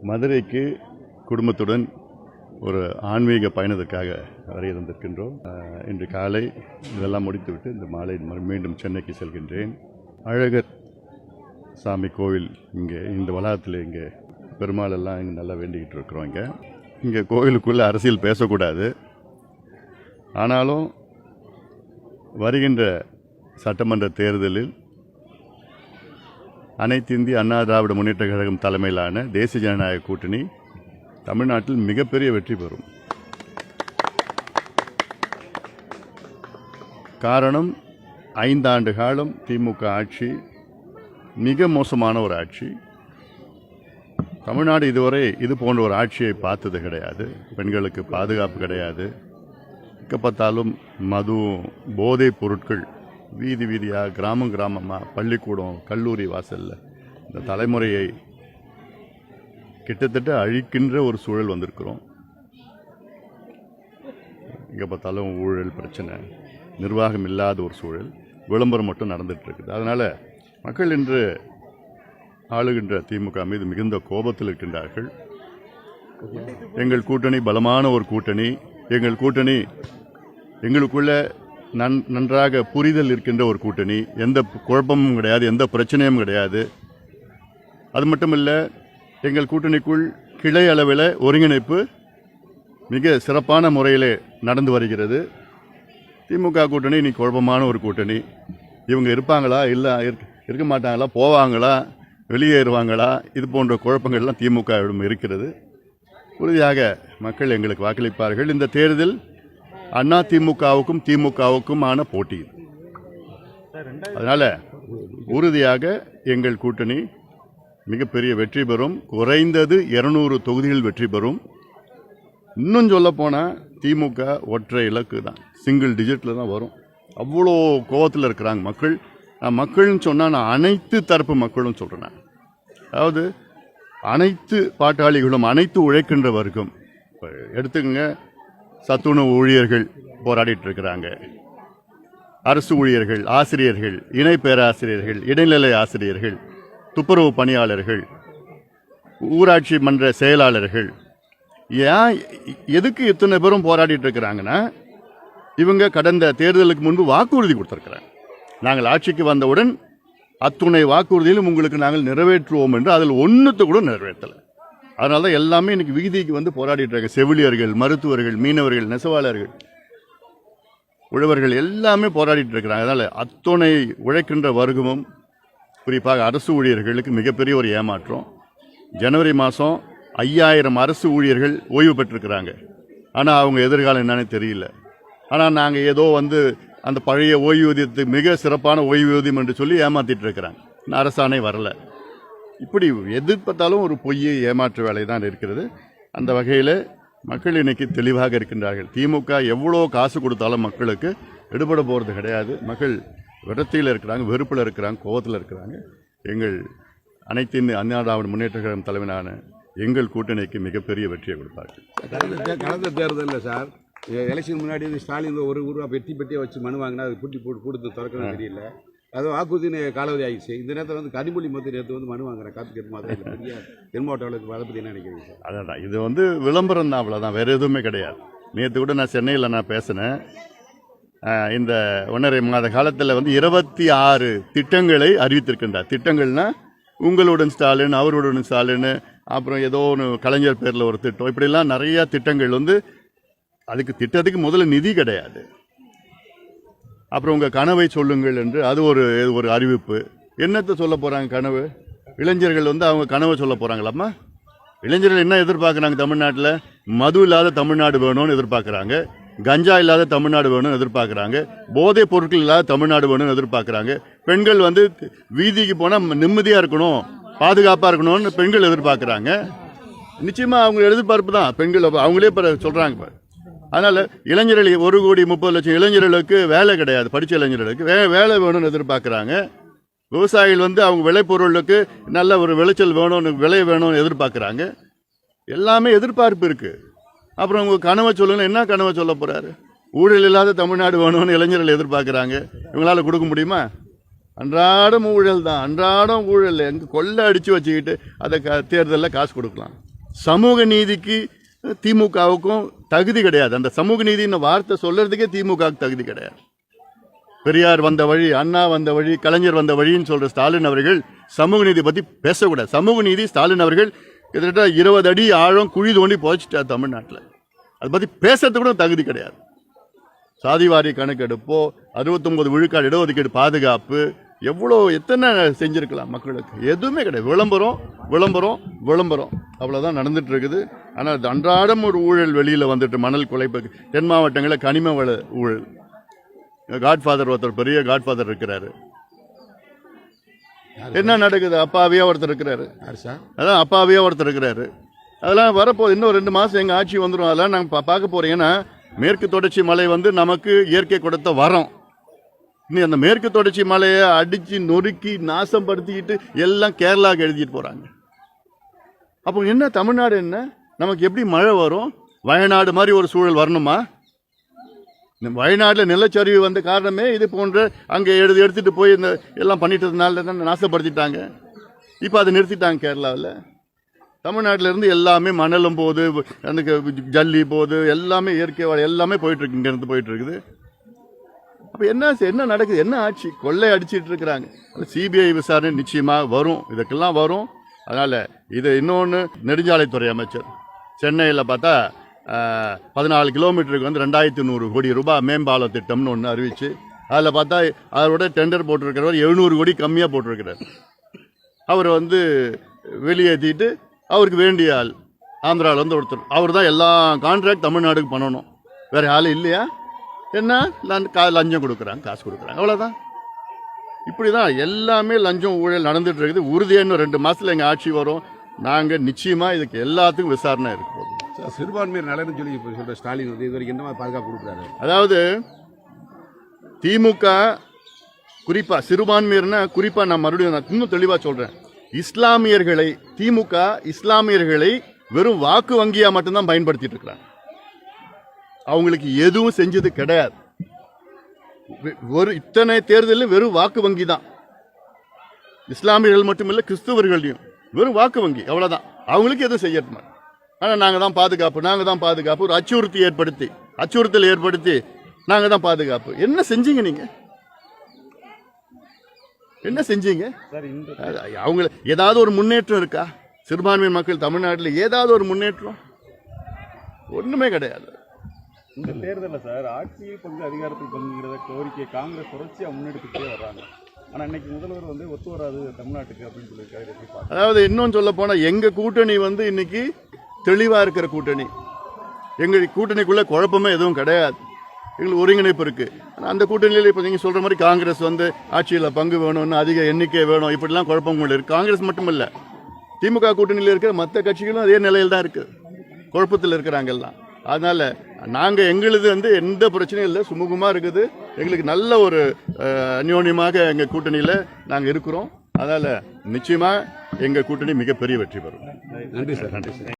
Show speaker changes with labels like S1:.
S1: மதுரைக்கு குடும்பத்துடன் ஒரு ஆன்மீக பயணத்திற்காக வந்திருக்கின்றோம். இன்று காலை இதெல்லாம் முடித்துவிட்டு இந்த மாலை மீண்டும் சென்னைக்கு செல்கின்றேன். அழகர் சாமி கோவில் இங்கே இந்த வளாகத்தில் இங்கே பெருமாள் எல்லாம் இங்கே நல்லா வேண்டிக்கிட்டு இருக்கிறோம். இங்கே கோவிலுக்குள்ளே அரசியல் பேசக்கூடாது. ஆனாலும் வருகின்ற சட்டமன்ற தேர்தலில் அனைத்து இந்திய அண்ணா திராவிட முன்னேற்ற கழகம் தலைமையிலான தேசிய ஜனநாயக கூட்டணி தமிழ்நாட்டில் மிகப்பெரிய வெற்றி பெறும். காரணம் 5 ஆண்டு காலம் திமுக ஆட்சி மிக மோசமான ஒரு ஆட்சி. தமிழ்நாடு இதுவரை இது போன்ற ஒரு ஆட்சியை பார்த்தது கிடையாது. பெண்களுக்கு பாதுகாப்பு கிடையாது. எங்கே பார்த்தாலும் மது, போதைப் பொருட்கள் வீதி வீதியாக, கிராமம் கிராமமாக, பள்ளிக்கூடம், கல்லூரி வாசலில் இந்த தலைமுறையை கிட்டத்தட்ட அழிக்கின்ற ஒரு சூழல் வந்திருக்கிறோம். எங்கே பார்த்தாலும் ஊழல் பிரச்சனை, நிர்வாகம் இல்லாத ஒரு சூழல், விளம்பரம் மட்டும் நடந்துட்டு இருக்குது. அதனால் மக்கள் இன்று ஆளுகின்ற திமுக மீது மிகுந்த கோபத்தில் இருக்கின்றார்கள். எங்கள் கூட்டணி பலமான ஒரு கூட்டணி. எங்கள் கூட்டணி எங்களுக்குள்ள நன்றாக புரிதல் இருக்கின்ற ஒரு கூட்டணி. எந்த குழப்பமும் கிடையாது, எந்த பிரச்சனையும் கிடையாது. அது மட்டும் இல்லை, எங்கள் கூட்டணிக்குள் கிளை அளவில் ஒருங்கிணைப்பு மிக சிறப்பான முறையில் நடந்து வருகிறது. திமுக கூட்டணி இன்னைக்கு குழப்பமான ஒரு கூட்டணி. இவங்க இருப்பாங்களா, இல்லை இருக்க மாட்டாங்களா, போவாங்களா, வெளியேறுவாங்களா, இது போன்ற குழப்பங்கள்லாம் திமுகவிடம் இருக்கிறது. உறுதியாக மக்கள் எங்களுக்கு வாக்களிப்பார்கள். இந்த தேர்தல் அண்ணா திமுகவுக்கும் திமுகவுக்குமான போட்டி. அதனால் உறுதியாக எங்கள் கூட்டணி மிகப்பெரிய வெற்றி பெறும். குறைந்தது 200 தொகுதிகள் வெற்றி பெறும். இன்னும் சொல்ல போனால் திமுக ஒற்றை இலக்கு தான், சிங்கிள் டிஜிட்டில் தான் வரும். அவ்வளோ கோபத்தில் இருக்கிறாங்க மக்கள். நான் மக்கள்னு சொன்னால் நான் அனைத்து தரப்பு மக்களும் சொல்கிறேன். அதாவது அனைத்து பாட்டாளிகளும், அனைத்து உழைக்கின்ற வர்க்கம். இப்போ எடுத்துக்கங்க, சத்துணவு ஊழியர்கள் போராடிட்டு இருக்கிறாங்க, அரசு ஊழியர்கள், ஆசிரியர்கள், இணை பேராசிரியர்கள், இடைநிலை ஆசிரியர்கள், துப்புரவு பணியாளர்கள், ஊராட்சி மன்ற செயலாளர்கள். ஏன் எதுக்கு இத்தனை பேரும் போராடிட்டு இருக்கிறாங்கன்னா, இவங்க கடந்த தேர்தலுக்கு முன்பு வாக்குறுதி கொடுத்துருக்குறாங்க. நாங்கள் ஆட்சிக்கு வந்தவுடன் அத்துணை வாக்குறுதியிலும் உங்களுக்கு நாங்கள் நிறைவேற்றுவோம் என்று அதில் ஒன்றுத்தை கூட நிறைவேற்றலை. அதனால தான் எல்லாமே இன்னைக்கு வீதிக்கு வந்து போராடிட்டு இருக்காங்க. செவிலியர்கள், மருத்துவர்கள், மீனவர்கள், நெசவாளர்கள், உழவர்கள் எல்லாமே போராடிட்டு இருக்கிறாங்க. அதனால் அத்துணை உழைக்கின்ற வர்க்கமும், குறிப்பாக அரசு ஊழியர்களுக்கு மிகப்பெரிய ஒரு ஏமாற்றம். ஜனவரி மாதம் 5000 அரசு ஊழியர்கள் ஓய்வு பெற்றிருக்கிறாங்க. ஆனால் அவங்க எதிர்காலம் என்னன்னு தெரியல. ஆனால் நாங்கள் ஏதோ வந்து அந்த பழைய ஓய்வூதியத்துக்கு மிக சிறப்பான ஓய்வூதியம் என்று சொல்லி ஏமாற்றிட்டு இருக்கிறாங்க. அரசாணை வரல. இப்படி எதிர்பார்த்தாலும் ஒரு பொய் ஏமாற்று வேலை தான் இருக்கிறது. அந்த வகையில் மக்கள் இன்னைக்கு தெளிவாக இருக்கின்றார்கள். திமுக எவ்வளோ காசு கொடுத்தாலும் மக்களுக்கு எடுபட போகிறது கிடையாது. மக்கள் விரக்தியில் இருக்கிறாங்க, வெறுப்பில் இருக்கிறாங்க, கோபத்தில் இருக்கிறாங்க. எங்கள் அனைத்து இந்திய அண்ணா திராவிட முன்னேற்ற கழகம் தலைவனான எங்கள் கூட்டணிக்கு மிகப்பெரிய வெற்றியை கொடுப்பார்கள்.
S2: கடந்த தேர்தலில் சார், எலெக்ஷன் முன்னாடி ஸ்டாலின் ஒரு ரூபா பெட்டியை வச்சு மனு வாங்கினா அது பூட்டி போட்டு கொடுத்து திறக்கணும் தெரியல. அது வாக்குறுதி காலாவதி ஆகிடுச்சு. இந்த நேரத்தில் வந்து கனிமொழி நேரத்தை வந்து மனு வாங்குறேன் காப்பிக்கேட் மாதிரி பெரிய தென்மாவட்டங்களுக்கு அதை பற்றி என்ன நினைக்கிறீங்க சார்?
S1: அதான், இது வந்து விளம்பரம் தான், அவ்வளோதான், வேறு எதுவுமே கிடையாது. நேற்று கூட நான் சென்னையில் பேசினேன். இந்த 1.5 மாத காலத்தில் வந்து 26 திட்டங்களை அறிவித்திருக்கின்றார். திட்டங்கள்னா உங்களுடன் ஸ்டாலின், அவருடன் ஸ்டாலின், அப்புறம் ஏதோ ஒன்று கலைஞர் பேரில் ஒரு திட்டம், இப்படிலாம் நிறையா திட்டங்கள் வந்து அதுக்கு திட்டத்துக்கு முதல்ல நிதி கிடையாது. அப்புறம் உங்கள் கனவை சொல்லுங்கள் என்று அது ஒரு அறிவிப்பு. என்னத்தை சொல்ல போகிறாங்க கனவு? இளைஞர்கள் வந்து அவங்க கனவை சொல்ல போகிறாங்களாம்மா? இளைஞர்கள் என்ன எதிர்பார்க்குறாங்க? தமிழ்நாட்டில் மது இல்லாத தமிழ்நாடு வேணும்னு எதிர்பார்க்குறாங்க, கஞ்சா இல்லாத தமிழ்நாடு வேணும்னு எதிர்பார்க்குறாங்க, போதைப் பொருட்கள் இல்லாத தமிழ்நாடு வேணும்னு எதிர்பார்க்குறாங்க. பெண்கள் வந்து வீதிக்கு போனால் நிம்மதியாக இருக்கணும், பாதுகாப்பாக இருக்கணும்னு பெண்கள் எதிர்பார்க்குறாங்க. நிச்சயமாக அவங்க எதிர்பார்ப்பு தான் பெண்கள், அவங்களே இப்போ சொல்கிறாங்க. அதனால் இளைஞர்கள் 1,30,00,000 இளைஞர்களுக்கு வேலை கிடையாது. படித்த இளைஞர்களுக்கு வேலை வேணும்னு எதிர்பார்க்குறாங்க. விவசாயிகள் வந்து அவங்க விளைபொருளுக்கு நல்ல ஒரு விளைச்சல் வேணும்னு, விலை வேணும்னு எதிர்பார்க்குறாங்க. எல்லாமே எதிர்பார்ப்பு இருக்குது. அப்புறம் உங்கள் கனவை சொல்லுங்கள், என்ன கனவை சொல்ல போகிறாரு? ஊழல் இல்லாத தமிழ்நாடு வேணும்னு இளைஞர்கள் எதிர்பார்க்குறாங்க. இவங்களால் கொடுக்க முடியுமா? அன்றாடம் ஊழல் தான், அன்றாடம் ஊழல். எங்கே கொள்ளை அடித்து வச்சுக்கிட்டு அதை தேர்தலில் காசு கொடுக்கலாம். சமூக நீதிக்கு திமுகவுக்கும் தகுதி கிடையாது. அந்த சமூக நீதின்னு வார்த்தை சொல்றதுக்கே திமுகவுக்கு தகுதி கிடையாது. பெரியார் வந்த வழி, அண்ணா வந்த வழி, கலைஞர் வந்த வழின்னு சொல்ற ஸ்டாலின் அவர்கள் சமூக நீதி பத்தி பேசக்கூடாது. சமூக நீதி ஸ்டாலின் அவர்கள் கிட்டத்தட்ட 20 அடி ஆழம் குழி தோண்டி புதைச்சிட்டார் தமிழ்நாட்டில். அதை பத்தி பேசுறதுக்கு கூட தகுதி கிடையாது. சாதிவாரி கணக்கெடுப்போ 69 விழுக்காடு இடஒதுக்கீடு பாதுகாப்பு எத்தனை செஞ்சிருக்கலாம் மக்களுக்கு? எதுவுமே கிடையாது. விளம்பரம் விளம்பரம் விளம்பரம் அவ்வளோதான் நடந்துட்டு இருக்குது. ஆனால் அன்றாடம் ஒரு ஊழல் வெளியில் வந்துட்டு மணல் குலைப்பு, தென் மாவட்டங்களில் கனிம வள ஊழல். காட்ஃபாதர் ஒருத்தர், பெரிய காட்ஃபாதர் இருக்கிறாரு. என்ன நடக்குது? அப்பாவியா ஒருத்தர் இருக்கிறாரு. அதான் அப்பாவியா ஒருத்தர் இருக்கிறாரு. அதெல்லாம் வரப்போகுது. இன்னும் 2 மாதம் எங்கள் ஆட்சி வந்துடும். அதெல்லாம் நாங்கள் பார்க்க போகிறோம். ஏன்னா மேற்கு தொடர்ச்சி மலை வந்து நமக்கு இயற்கை கொடுத்த வரம். இன்னும் அந்த மேற்கு தொடர்ச்சி மலையை அடித்து நொறுக்கி நாசப்படுத்திக்கிட்டு எல்லாம் கேரளாவுக்கு எழுதிட்டு போகிறாங்க. அப்போ என்ன தமிழ்நாடு என்ன? நமக்கு எப்படி மழை வரும்? வயநாடு மாதிரி ஒரு சூழல் வரணுமா? இந்த வயநாட்டில் நிலச்சரிவு வந்த காரணமே இது போன்ற அங்கே எடுத்துகிட்டு போய் இந்த எல்லாம் பண்ணிட்டதுனால தான் நாசப்படுத்திட்டாங்க. இப்போ அதை நிறுத்திட்டாங்க கேரளாவில். தமிழ்நாட்டில் இருந்து எல்லாமே மணலும் போகுது, அந்த ஜல்லி போகுது, எல்லாமே இயற்கை எல்லாமே போயிட்டுருக்கு, இங்கேருந்து போயிட்டுருக்குது. அப்போ என்ன நடக்குது? என்ன ஆட்சி? கொள்ளை அடிச்சிட்டு இருக்கிறாங்க. சிபிஐ விசாரணை நிச்சயமாக வரும், இதுக்கெல்லாம் வரும். அதனால் இது இன்னொன்று, நெடுஞ்சாலைத்துறை அமைச்சர் சென்னையில் பார்த்தா 14 கிலோமீட்டருக்கு வந்து 2100 கோடி ரூபாய் மேம்பாலம் திட்டம்னு ஒன்று அறிவிச்சு, அதில் பார்த்தா அதோட டெண்டர் போட்டிருக்கிறவர் 700 கோடி கம்மியாக போட்டிருக்கிறார். அவர் வந்து வெளியேற்றிட்டு அவருக்கு வேண்டிய ஆள் ஆந்திராவில் வந்து ஒருத்தர், அவர் தான் எல்லா கான்ட்ராக்ட் தமிழ்நாடுக்கு பண்ணணும். வேறு ஆள் இல்லையா? என்ன லஞ்சம் கொடுக்குறாங்க, காசு கொடுக்குறாங்க, அவ்வளோதான். இப்படி தான் எல்லாமே லஞ்சம் ஊழல் நடந்துட்டு இருக்குது. உறுதியாக இன்னும் 2 மாதத்தில் எங்கள் ஆட்சி வரும். நாங்கள் நிச்சயமாக இதுக்கு எல்லாத்துக்கும் விசாரணை இருக்க போகுது.
S2: சிறுபான்மையர் நலன்னு சொல்லி இப்போ சொல்கிற ஸ்டாலின் வந்து இது வரைக்கும் என்ன மாதிரி பாதுகாப்பு கொடுக்குறாரு?
S1: அதாவது திமுக குறிப்பாக சிறுபான்மையர்னா குறிப்பாக நான் மறுபடியும் இன்னும் தெளிவாக சொல்கிறேன். இஸ்லாமியர்களை திமுக இஸ்லாமியர்களை வெறும் வாக்கு வங்கியாக மட்டும்தான் பயன்படுத்திட்டு இருக்கிறாங்க. அவங்களுக்கு எதுவும் செஞ்சது கிடையாது. ஒரு இத்தனை தேர்தலில் வெறும் வாக்கு வங்கி தான். இஸ்லாமியர்கள் மட்டுமில்லை, கிறிஸ்துவர்களையும் வெறும் வாக்கு வங்கி, அவ்வளோதான். அவங்களுக்கு எதுவும் செய்யணுமா? ஆனால் நாங்கள் தான் பாதுகாப்பு, ஒரு அச்சுறுத்தல் ஏற்படுத்தி நாங்கள் தான் பாதுகாப்பு. என்ன செஞ்சீங்க நீங்கள்? என்ன செஞ்சீங்க? அவங்க ஏதாவது ஒரு முன்னேற்றம் இருக்கா? சிறுபான்மை மக்கள் தமிழ்நாட்டில் ஏதாவது ஒரு முன்னேற்றம்? ஒன்றுமே கிடையாது.
S3: இந்த தேர்தலில் சார் ஆட்சியில் பங்கு அதிகாரத்தில் பங்குங்கிறத கோரிக்கை காங்கிரஸ் தொடர்ச்சியாக முன்னெடுத்துட்டே வர்றாங்க. ஆனால் இன்னைக்கு முதல்வர் வந்து ஒத்து வராது தமிழ்நாட்டுக்கு அப்படின்னு சொல்லியிருக்காரு.
S1: அதாவது இன்னும் சொல்ல போனால் எங்கள் கூட்டணி வந்து இன்னைக்கு தெளிவாக இருக்கிற கூட்டணி. எங்கள் கூட்டணிக்குள்ளே குழப்பமே எதுவும் கிடையாது. எங்களுக்கு ஒருங்கிணைப்பு இருக்குது. ஆனால் அந்த கூட்டணியில் இப்போ நீங்கள் சொல்கிற மாதிரி காங்கிரஸ் வந்து ஆட்சியில் பங்கு வேணும்னு, அதிக எண்ணிக்கை வேணும், இப்படிலாம் குழப்பங்கள் இருக்குது. காங்கிரஸ் மட்டும் இல்லை, திமுக கூட்டணியில் இருக்கிற மற்ற கட்சிகளும் அதே நிலையில் தான் இருக்குது, குழப்பத்தில் இருக்கிறாங்க எல்லாம். அதனால் நாங்கள் எங்களுது வந்து எந்த பிரச்சனையும் இல்லை, சுமூகமாக இருக்குது. எங்களுக்கு நல்ல ஒரு அந்யோன்யமாக எங்கள் கூட்டணியில் நாங்கள் இருக்கிறோம். அதனால் நிச்சயமாக எங்கள் கூட்டணி மிகப்பெரிய வெற்றி பெறும்.
S2: நன்றி சார். நன்றி சார்.